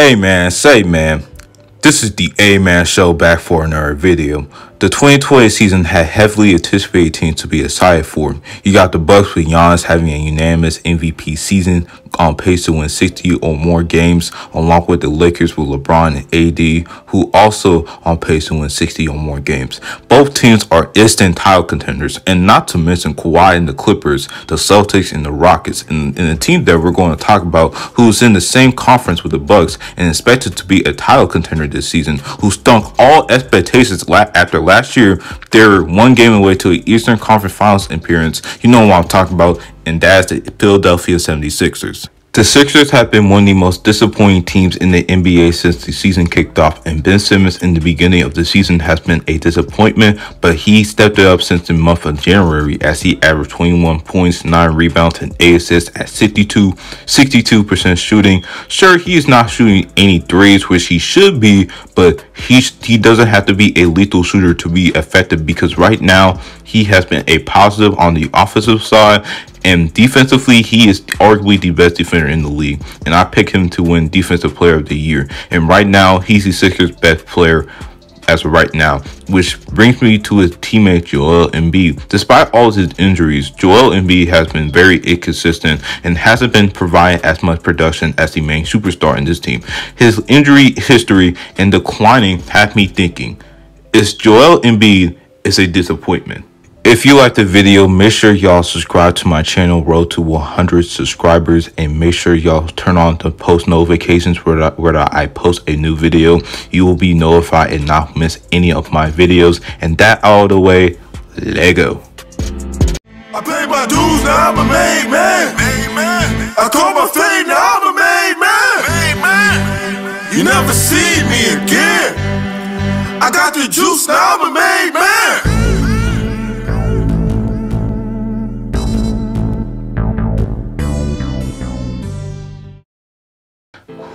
Hey man, this is the A-Man Show back for another video. The 2020 season had heavily anticipated teams to be excited for. You got the Bucks with Giannis having a unanimous MVP season on pace to win 60 or more games, along with the Lakers with LeBron and AD, who also on pace to win 60 or more games. Both teams are instant title contenders, and not to mention Kawhi and the Clippers, the Celtics and the Rockets, and a team that we're going to talk about who's in the same conference with the Bucks and expected to be a title contender this season, who stunk all expectations after last year. They're one game away to an Eastern Conference Finals appearance. You know what I'm talking about, and that's the Philadelphia 76ers. The Sixers have been one of the most disappointing teams in the NBA since the season kicked off, and Ben Simmons in the beginning of the season has been a disappointment, but he stepped it up since the month of January as he averaged 21 points, 9 rebounds, and 8 assists at 62% shooting. Sure, he is not shooting any threes, which he should be, but he doesn't have to be a lethal shooter to be effective, because right now he has been a positive on the offensive side. And defensively, he is arguably the best defender in the league. And I pick him to win Defensive Player of the Year. And right now, he's the Sixers' best player as of right now. Which brings me to his teammate, Joel Embiid. Despite all of his injuries, Joel Embiid has been very inconsistent and hasn't been providing as much production as the main superstar in this team. His injury history and declining have me thinking, is Joel Embiid is a disappointment? If you like the video, make sure y'all subscribe to my channel, Road to 100 subscribers, and make sure y'all turn on the post notifications where I post a new video. You will be notified and not miss any of my videos. And that out of the way, let go. I paid my dues, now I'm a made man. I call my fame, now I'm a made man. You never see me again. I got the juice, now I'm a made man.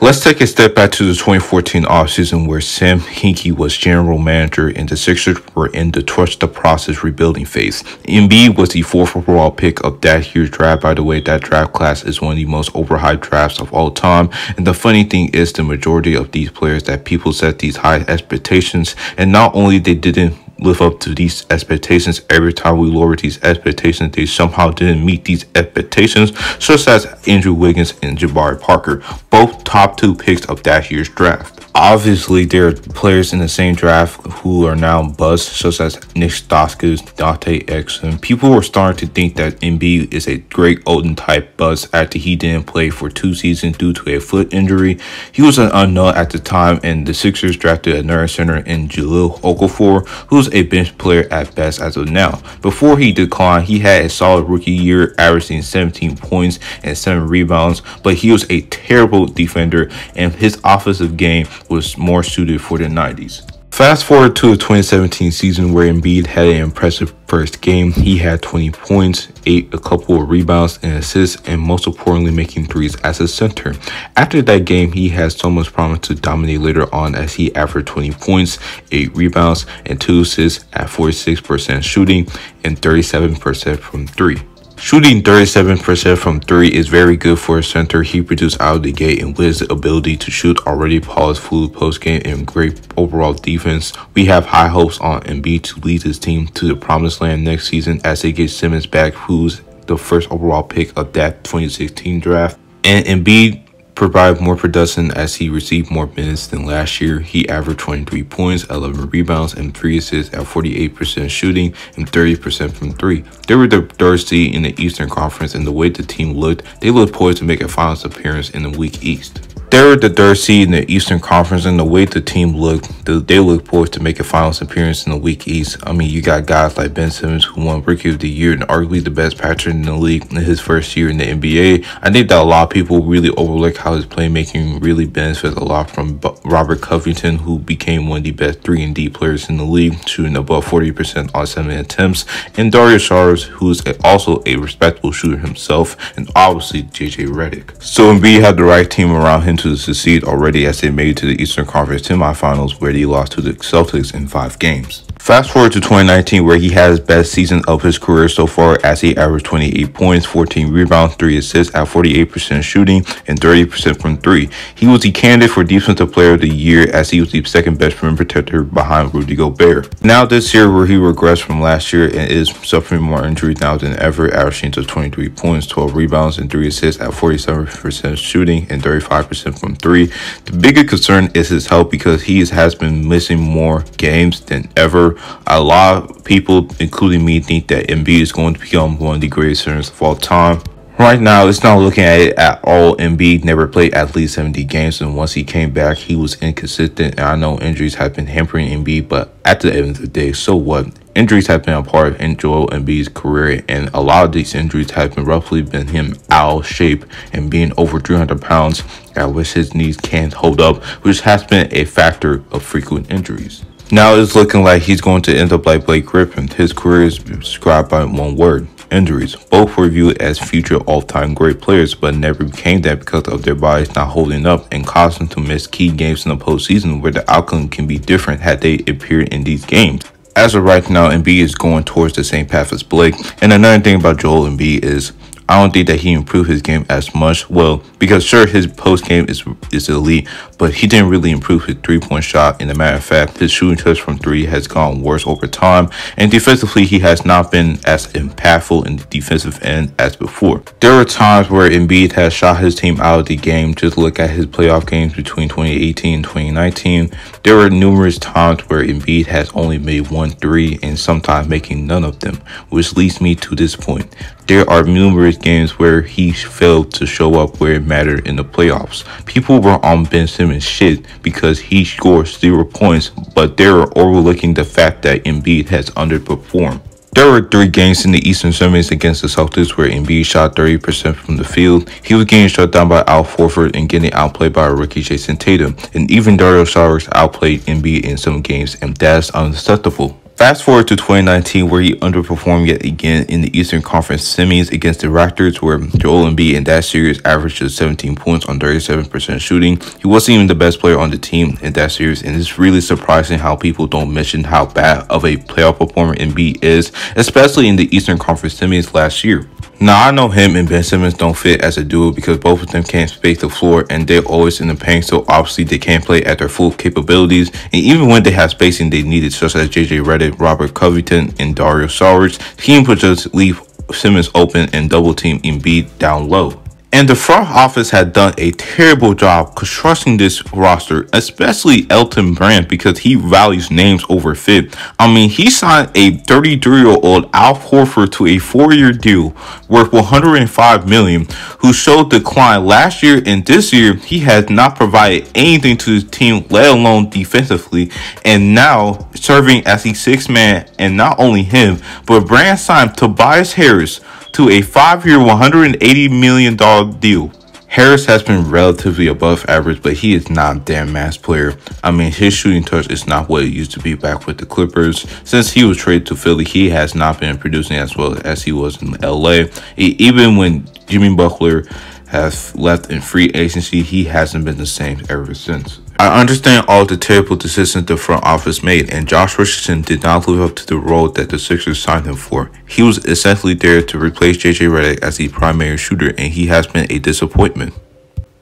Let's take a step back to the 2014 offseason where Sam Hinkie was general manager and the Sixers were in the trust the process rebuilding phase. Embiid was the 4th overall pick of that year's draft. By the way, that draft class is one of the most overhyped drafts of all time. And the funny thing is, the majority of these players that people set these high expectations, and not only they didn't live up to these expectations, every time we lowered these expectations, they somehow didn't meet these expectations, such as Andrew Wiggins and Jabari Parker, both top 2 picks of that year's draft. Obviously, there are players in the same draft who are now busts, such as Nick Stauskas, Dante Exum. People were starting to think that Embiid is a Greg Oden type bust after he didn't play for 2 seasons due to a foot injury. He was an unknown at the time, and the Sixers drafted another center in Jahlil Okafor, who's a bench player at best as of now. Before he declined, he had a solid rookie year, averaging 17 points and 7 rebounds, but he was a terrible defender, and his offensive game was more suited for the 90s. Fast forward to the 2017 season where Embiid had an impressive first game. He had 20 points, a couple of rebounds and assists, and most importantly making threes as a center. After that game, he had so much promise to dominate later on as he averaged 20 points, 8 rebounds, and 2 assists at 46% shooting and 37% from 3. Shooting 37% from 3 is very good for a center. He produced out of the gate, and with his ability to shoot already polished fluid post game and great overall defense, we have high hopes on Embiid to lead his team to the promised land next season as they get Simmons back, who's the 1st overall pick of that 2016 draft. And Embiid provide more production as he received more minutes than last year. He averaged 23 points, 11 rebounds, and 3 assists at 48% shooting and 30% from 3. They were the 3rd seed in the Eastern Conference, and the way the team looked, they looked poised to make a finals appearance in the weak East. They were the 3rd seed in the Eastern Conference, and the way the team looked, they looked poised to make a finals appearance in the weak East. I mean, you got guys like Ben Simmons, who won Rookie of the Year and arguably the best passer in the league in his first year in the NBA. I think that a lot of people really overlook how his playmaking really benefits a lot from Robert Covington, who became one of the best 3-and-D players in the league, shooting above 40% on 7 attempts, and Dario Saric, who's also a respectable shooter himself, and obviously JJ Redick. So Embiid had the right team around him to succeed already as they made it to the Eastern Conference semifinals, where they lost to the Celtics in 5 games. Fast forward to 2019, where he had his best season of his career so far, as he averaged 28 points, 14 rebounds, 3 assists at 48% shooting and 30% from 3. He was the candidate for Defensive Player of the Year, as he was the second best rim protector behind Rudy Gobert. Now this year, where he regressed from last year and is suffering more injuries now than ever, averaging to 23 points, 12 rebounds, and 3 assists at 47% shooting and 35% from 3. The bigger concern is his health, because he has been missing more games than ever. A lot of people, including me, think that Embiid is going to become one of the greatest centers of all time. Right now, it's not looking at it at all. Embiid never played at least 70 games, and once he came back, he was inconsistent. And I know injuries have been hampering Embiid, but at the end of the day, so what? Injuries have been a part of Joel Embiid's career, and a lot of these injuries have been roughly been him out of shape and being over 300 pounds, at which his knees can't hold up, which has been a factor of frequent injuries. Now it's looking like he's going to end up like Blake Griffin. His career is described by one word: injuries. Both were viewed as future all-time great players, but never became that because of their bodies not holding up and causing them to miss key games in the postseason, where the outcome can be different had they appeared in these games. As of right now, Embiid is going towards the same path as Blake. And another thing about Joel Embiid is, I don't think that he improved his game as much. Well, because sure, his post game is elite, but he didn't really improve his 3-point shot. And as a matter of fact, his shooting touch from 3 has gone worse over time. And defensively, he has not been as impactful in the defensive end as before. There were times where Embiid has shot his team out of the game. Just look at his playoff games between 2018 and 2019. There were numerous times where Embiid has only made 1 3 and sometimes making none of them, which leads me to this point. There are numerous games where he failed to show up where it mattered in the playoffs. People were on Ben Simmons shit because he scored 0 points, but they were overlooking the fact that Embiid has underperformed. There were 3 games in the Eastern Series against the Celtics where Embiid shot 30% from the field. He was getting shut down by Al Horford and getting outplayed by rookie Jason Tatum. And even Dario Saric outplayed Embiid in some games, and that's unacceptable. Fast forward to 2019, where he underperformed yet again in the Eastern Conference semis against the Raptors, where Joel Embiid in that series averaged just 17 points on 37% shooting. He wasn't even the best player on the team in that series, and it's really surprising how people don't mention how bad of a playoff performer Embiid is, especially in the Eastern Conference semis last year. Now, I know him and Ben Simmons don't fit as a duo because both of them can't space the floor and they're always in the paint, so obviously they can't play at their full capabilities. And even when they have spacing they needed, such as JJ Redick, Robert Covington, and Dario Saric, teams would just leave Simmons open and double team Embiid down low. And the front office had done a terrible job constructing this roster, especially Elton Brand, because he values names over fit. I mean, he signed a 33-year-old Al Horford to a 4-year deal worth $105 million, who showed decline last year, and this year he has not provided anything to his team, let alone defensively, and now serving as the 6th man. And not only him, but Brand signed Tobias Harris to a 5-year, $180 million deal. Harris has been relatively above average, but he is not a damn mass player. I mean, his shooting touch is not what it used to be back with the Clippers. Since he was traded to Philly, he has not been producing as well as he was in LA. Even when Jimmy Butler has left in free agency, he hasn't been the same ever since. I understand all the terrible decisions the front office made, and Josh Richardson did not live up to the role that the Sixers signed him for. He was essentially there to replace JJ Redick as the primary shooter, and he has been a disappointment.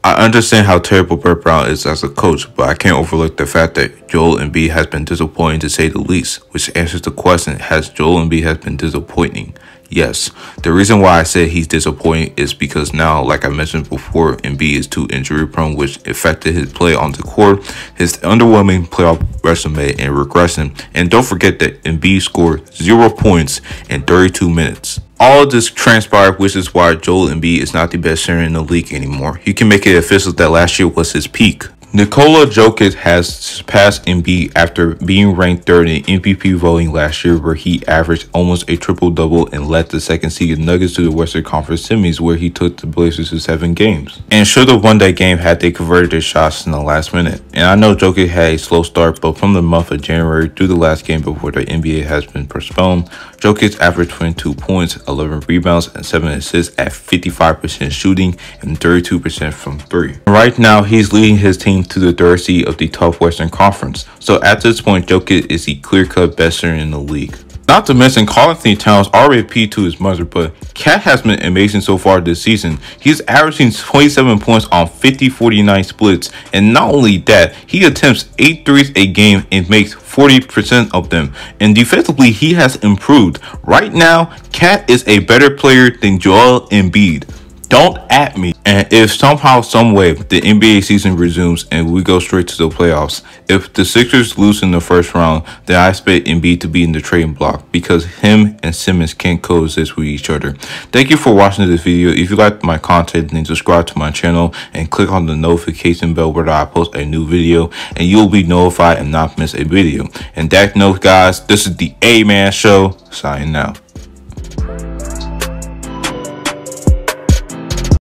I understand how terrible Brett Brown is as a coach, but I can't overlook the fact that Joel Embiid has been disappointing to say the least, which answers the question, has Joel Embiid has been disappointing? Yes. The reason why I said he's disappointing is because now, like I mentioned before, Embiid is too injury prone, which affected his play on the court, his underwhelming playoff resume, and regression. And don't forget that Embiid scored 0 points in 32 minutes. All of this transpired, which is why Joel Embiid is not the best center in the league anymore. You can make it official that last year was his peak. Nikola Jokic has surpassed Embiid after being ranked 3rd in MVP voting last year, where he averaged almost a triple-double and led the second-seeded Nuggets to the Western Conference semis, where he took the Blazers to 7 games. And should have won that game had they converted their shots in the last minute. And I know Jokic had a slow start, but from the month of January through the last game before the NBA has been postponed, Jokic averaged 22 points, 11 rebounds, and 7 assists at 55% shooting and 32% from 3. Right now, he's leading his team team to the third seed of the tough Western Conference. So at this point, Jokic is the clear-cut best center in the league. Not to mention, Karl-Anthony Towns RIP to his mother, but Cat has been amazing so far this season. He's averaging 27 points on 50-49 splits, and not only that, he attempts 8 threes a game and makes 40% of them. And defensively, he has improved. Right now, Cat is a better player than Joel Embiid. Don't at me. And if somehow, some way, the NBA season resumes and we go straight to the playoffs, if the Sixers lose in the first round, then I expect Embiid to be in the trading block because him and Simmons can't coexist with each other. Thank you for watching this video. If you like my content, then subscribe to my channel and click on the notification bell where I post a new video, and you'll be notified and not miss a video. And that note, guys, this is the A-Man Show, signing out.